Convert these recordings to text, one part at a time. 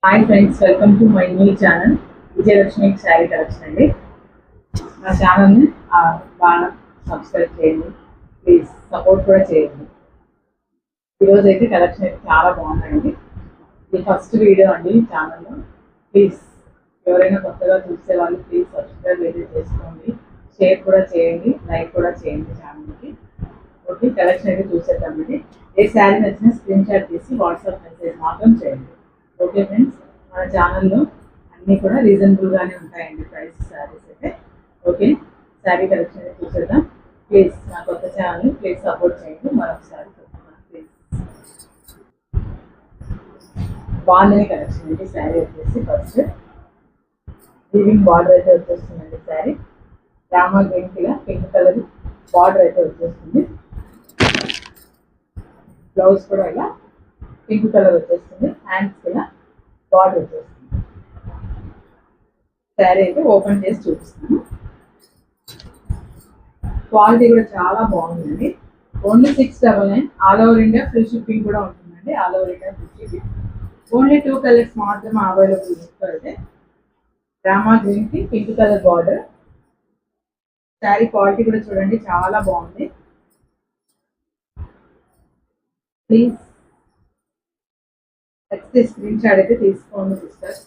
Hi friends, welcome to my new channel Vijayalakshmi sari collection అండి. నా ఛానల్ని బాగా సబ్స్క్రైబ్ చేయండి, ప్లీజ్ సపోర్ట్ కూడా చేయండి. ఈరోజు అయితే కలెక్షన్ అయితే చాలా బాగుందండి. ఇది ఫస్ట్ వీడియో అండి ఛానల్లో. ప్లీజ్ ఎవరైనా కొత్తగా చూసే వాళ్ళు ప్లీజ్ సబ్స్క్రైబ్ అయితే చేసుకోండి, షేర్ కూడా చేయండి, లైక్ కూడా చేయండి ఛానల్కి. ఓకే, కలెక్షన్ అయితే చూసేద్దామండి. ఏ శారీ నచ్చినా స్క్రీన్ షాట్ తీసి వాట్సాప్ మెసేజ్ మాత్రం చేయండి. ఓకే ఫ్రెండ్స్, మన ఛానల్లో అన్నీ కూడా రీజనబుల్గానే ఉంటాయండి ప్రైస్ శారీస్ అయితే. ఓకే, శారీ కలెక్షన్ అయితే చూసేద్దాం. ప్లీజ్ నా కొత్త ఛానల్ని ప్లీజ్ సపోర్ట్ చేయండి. మరొకసారి చెప్తున్నాను, ప్లీజ్. బాగుందని కలెక్షన్ అండి. శారీ వచ్చేసి ఫస్ట్ వీవింగ్ బార్డర్ అయితే వచ్చేస్తుందండి. శారీ రామా గ్రీన్కిలా పింక్ కలర్ బార్డర్ అయితే వచ్చేస్తుంది. బ్లౌజ్ కూడా ఇలా పింక్ కలర్ వచ్చేస్తుంది. హ్యాండ్స్ ఇలా బార్డర్ వచ్చేస్తుంది. శారీ అయితే ఓపెన్ చేసి చూపిస్తాను. క్వాలిటీ కూడా చాలా బాగుందండి. Only 699, all over India free shipping కూడా ఉంటుందండి. All over India free shipping. Only 2 colours మాత్రమే అవైలబుల్ అయితే. రామా గ్రీన్కి pink colour border. Sari quality కూడా చూడండి, చాలా బాగుంది. ప్లీజ్ నెక్స్ట్ స్క్రీన్ షాట్ అయితే తీసుకోండి సిస్టర్.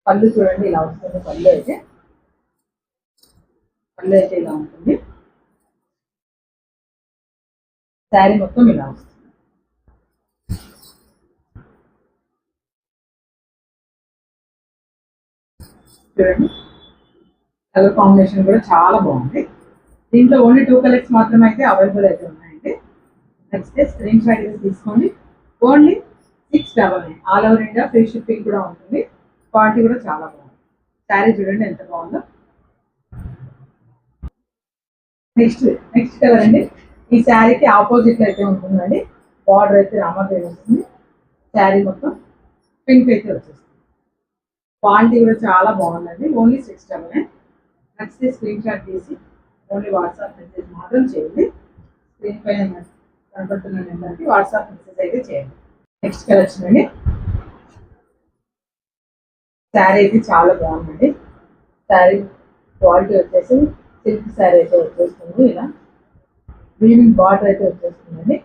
పళ్ళు చూడండి, ఇలా వస్తుంది. పళ్ళు అయితే ఇలా ఉంటుంది. శారీ మొత్తం ఇలా వస్తుంది. చూడండి, కలర్ కాంబినేషన్ కూడా చాలా బాగుంది. దీంట్లో ఓన్లీ 2 కలర్స్ మాత్రమే అయితే అవైలబుల్ అయితే ఉన్నాయండి. నెక్స్ట్ స్క్రీన్ షాట్ అయితే తీసుకోండి. Only 699, all over India free shipping కూడా ఉంటుంది. క్వాలిటీ కూడా చాలా బాగుంది. శారీ చూడండి ఎంత బాగుందో. నెక్స్ట్ కలర్ అండి. ఈ శారీకి ఆపోజిట్ అయితే ఉంటుందండి. బార్డర్ అయితే రామగ్రీన్ వస్తుంది. శారీ మొత్తం పింక్ అయితే వచ్చేస్తుంది. క్వాలిటీ కూడా చాలా బాగుందండి. ఓన్లీ 699. నెక్స్ట్ స్క్రీన్ షాట్ తీసి ఓన్లీ వాట్సాప్ మెసేజ్ మాత్రం చేయండి. స్క్రీన్ పైన కనబడుతున్న నెంబర్కి వాట్సాప్ మెసేజ్ అయితే చేయండి. నెక్స్ట్ కలెక్షన్ అండి. శారీ అయితే చాలా బాగుందండి. శారీ క్వాలిటీ వచ్చేసి సిల్క్ శారీ అయితే వచ్చేస్తుంది. ఇలా వీవింగ్ బార్డర్ అయితే వచ్చేస్తుందండి.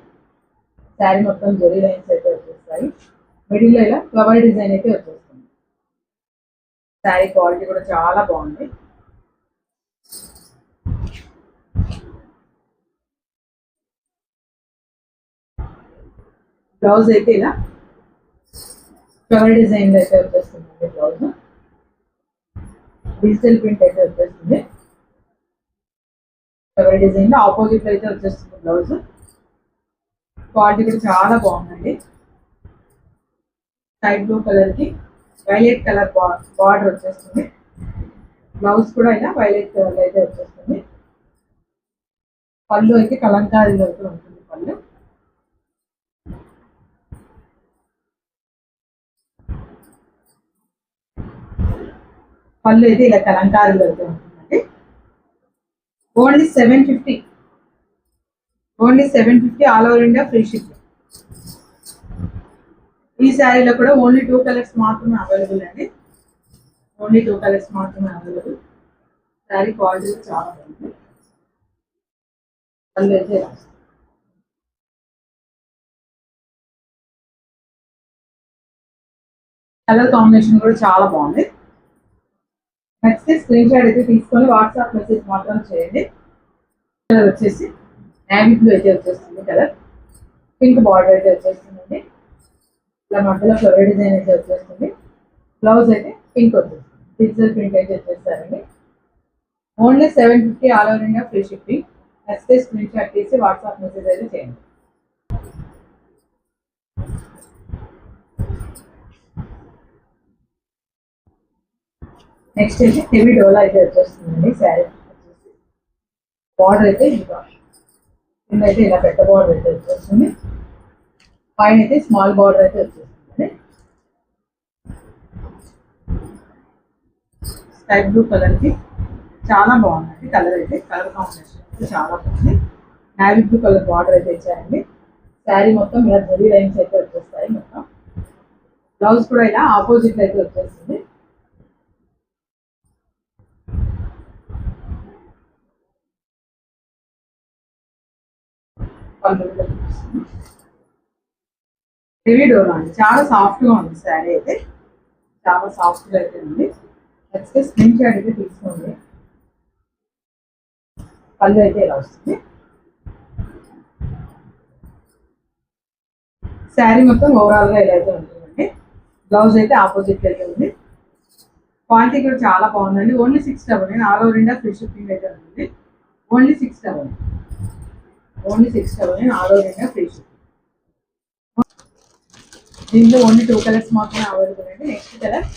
శారీ మొత్తం జరీ లైన్స్ అయితే వచ్చేస్తాయి. మిడిల్లో ఇలా ఫ్లవర్ డిజైన్ అయితే వచ్చేస్తుంది. శారీ క్వాలిటీ కూడా చాలా బాగుంది. బ్లౌజ్ అయితే ఇలా ఫ్లవర్ డిజైన్ అయితే వచ్చేస్తుందండి. బ్లౌజ్ డిజిటల్ ప్రింట్ అయితే వచ్చేస్తుంది. ఫ్లవర్ డిజైన్ లో ఆపోజిట్ అయితే వచ్చేస్తుంది బ్లౌజ్. క్వాలిటీ కూడా చాలా బాగుందండి. స్కై బ్లూ కలర్ కి వైలెట్ కలర్ బార్డర్ వచ్చేస్తుంది. బ్లౌజ్ కూడా ఇలా వైలెట్ కలర్ అయితే వచ్చేస్తుంది. పళ్ళు అయితే కలంకారీలో అయితే ఉంటుంది. పళ్ళు అయితే ఇలా కలంకారీలో అయితే ఉంటుందండి. Only 750, all over India free shipping. ఈ శారీలో కూడా ఓన్లీ 2 కలర్స్ మాత్రమే అవైలబుల్ అండి. ఓన్లీ 2 కలర్స్ మాత్రమే అవైలబుల్. శారీ క్వాలిటీ చాలా బాగుంది. పళ్ళు అయితే కలర్ కాంబినేషన్ కూడా చాలా బాగుంది. నెక్స్ట్ స్క్రీన్ షాట్ అయితే తీసుకొని వాట్సాప్ మెసేజ్ మాత్రం చేయండి. కలర్ వచ్చేసి నేవీ బ్లూ అయితే వచ్చేస్తుంది. కలర్ పింక్ బార్డర్ అయితే వచ్చేస్తుందండి. ఇలా మధ్యలో ఫ్లవర్ డిజైన్ అయితే వచ్చేస్తుంది. బ్లౌజ్ అయితే పింక్ వచ్చేస్తుంది. డిజిటల్ ప్రింట్ అయితే వచ్చేస్తారండి. Only 750, all over India free shipping. Next screenshot తీసి వాట్సాప్ మెసేజ్ అయితే చేయండి. నెక్స్ట్ అయితే హెవీ డోలా అయితే వచ్చేస్తుందండి. శారీ వచ్చేసి బార్డర్ అయితే ఇంకా కింద అయితే ఇలా పెద్ద బార్డర్ అయితే వచ్చేస్తుంది. పైన అయితే స్మాల్ బార్డర్ అయితే వచ్చేస్తుంది. స్కై బ్లూ కలర్ కి చాలా బాగుందండి. కలర్ అయితే కలర్ కాంబినేషన్ అయితే చాలా బాగుంది. నేవీ బ్లూ కలర్ బార్డర్ అయితే ఇచ్చారండి. శారీ మొత్తం ఇలా జరీ లైన్స్ అయితే వచ్చేస్తాయి. మొత్తం బ్లౌజ్ కూడా ఇలా ఆపోజిట్ అయితే వచ్చేస్తుంది. హెవీ డోర్ అండి, చాలా సాఫ్ట్గా ఉంది శారీ అయితే, చాలా సాఫ్ట్గా అయితే ఉంది. నెక్స్ట్ స్క్రీన్ షాట్ అయితే తీసుకోండి. పళ్ళు అయితే ఇలా వస్తుంది. శారీ మొత్తం ఓవరాల్గా ఇలా అయితే ఉంటుందండి. బ్లౌజ్ అయితే ఆపోజిట్ అయితే ఉంది. క్వాలిటీ కూడా చాలా బాగుందండి. Only 699, all over India free shipping అయితే ఉంటుంది. Only 699, only 699, all over India free shipping. దీంట్లో ఓన్లీ 2 కలర్స్ మాత్రమే అవైలబుల్ అండి. నెక్స్ట్ కలర్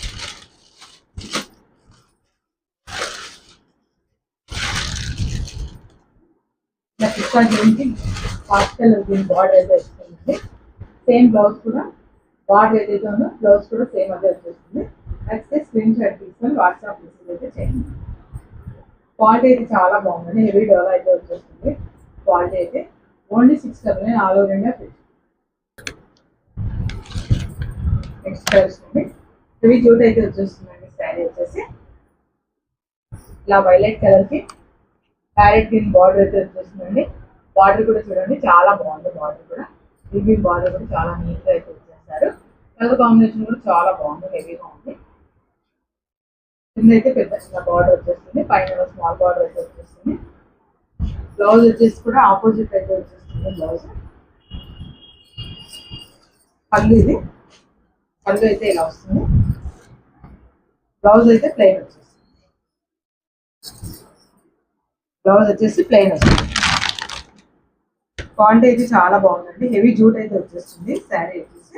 పిస్తా గ్రీన్కి ఫాస్ట్ కలర్ గ్రీన్ బార్డర్ అయితే వస్తుందండి. సేమ్ బ్లౌజ్ కూడా బార్డర్ ఏదైతే ఉందో బ్లౌజ్ కూడా సేమ్ అదే వచ్చేస్తుంది. నెక్స్ట్ స్క్రీన్ షాట్ తీసుకొని వాట్సాప్ మెసేజ్ అయితే చేయండి. క్వాలిటీ అయితే చాలా బాగుందండి. హెవీ డోలా అయితే వచ్చేస్తుంది. క్వాలిటీ అయితే only 699, all over India free. Next colour వస్తుంది. హెవీ జూట్ అయితే వచ్చేస్తుందండి. శారీ వచ్చేసి ఇలా వైలెట్ కలర్కి ప్యారెట్ గ్రీన్ బార్డర్ అయితే వచ్చేస్తుందండి. బార్డర్ కూడా చూడండి చాలా బాగుంది. బార్డర్ కూడా హెవీ బార్డర్ కూడా చాలా నీట్గా అయితే వచ్చేస్తారు. కలర్ కాంబినేషన్ కూడా చాలా బాగుంది, హెవీగా ఉంది. కింద అయితే పెద్ద చిన్న బార్డర్ వచ్చేస్తుంది, పైన స్మాల్ బార్డర్ అయితే వచ్చేస్తుంది. బ్లౌజ్ వచ్చేసి కూడా ఆపోజిట్ అయితే వచ్చేస్తుంది. బ్లౌజ్ పళ్ళు ఇది, పళ్ళు అయితే ఇలా వస్తుంది. బ్లౌజ్ అయితే ప్లెయిన్ వచ్చేస్తుంది. బ్లౌజ్ వచ్చేసి ప్లెయిన్ వస్తుంది. క్వాలిటీ అయితే చాలా బాగుందండి. హెవీ జూట్ అయితే వచ్చేస్తుంది. శారీ వచ్చేసి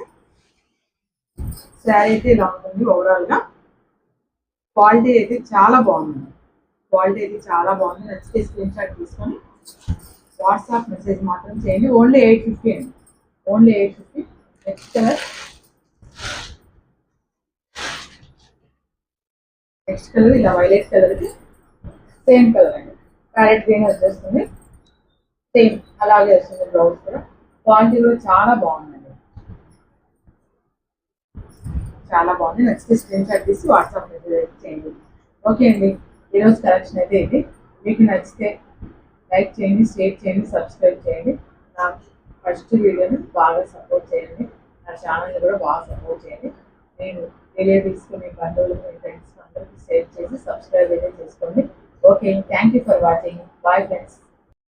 శారీ అయితే ఇలా ఉంటుంది. ఓవరాల్గా క్వాలిటీ అయితే చాలా బాగుంది. క్వాలిటీ అయితే చాలా బాగుంది. నచ్చితే స్క్రీన్ షాట్ తీసుకొని వాట్సాప్ మెసేజ్ మాత్రం చేయండి. ఓన్లీ 850 అండి, only 850. Next colour, next colour ఇలా వైలెట్ కలర్కి సేమ్ కలర్ అండి, ప్యారెట్ గ్రీన్ వచ్చేస్తుంది. సేమ్ అలాగే వస్తుంది. బ్లౌజ్ కూడా క్వాలిటీ కూడా చాలా బాగుందండి, చాలా బాగుంది. నెక్స్ట్ స్క్రీన్ షాట్ తీసి వాట్సాప్ మెసేజ్ చేయండి. ఓకే అండి, ఈరోజు కలెక్షన్ అయితే ఇది. మీకు నచ్చితే లైక్ చేయండి, షేర్ చేయండి, సబ్స్క్రైబ్ చేయండి. నా ఫస్ట్ వీడియోని బాగా సపోర్ట్ చేయండి. నా ఛానల్ని కూడా బాగా సపోర్ట్ చేయండి. నేను రిలేటివ్స్కి, మీ బంధువులకు, మీ ఫ్రెండ్స్కి అందరికీ షేర్ చేసి సబ్స్క్రైబ్ అయితే చేసుకోండి. Okay, thank you for watching. Bye friends.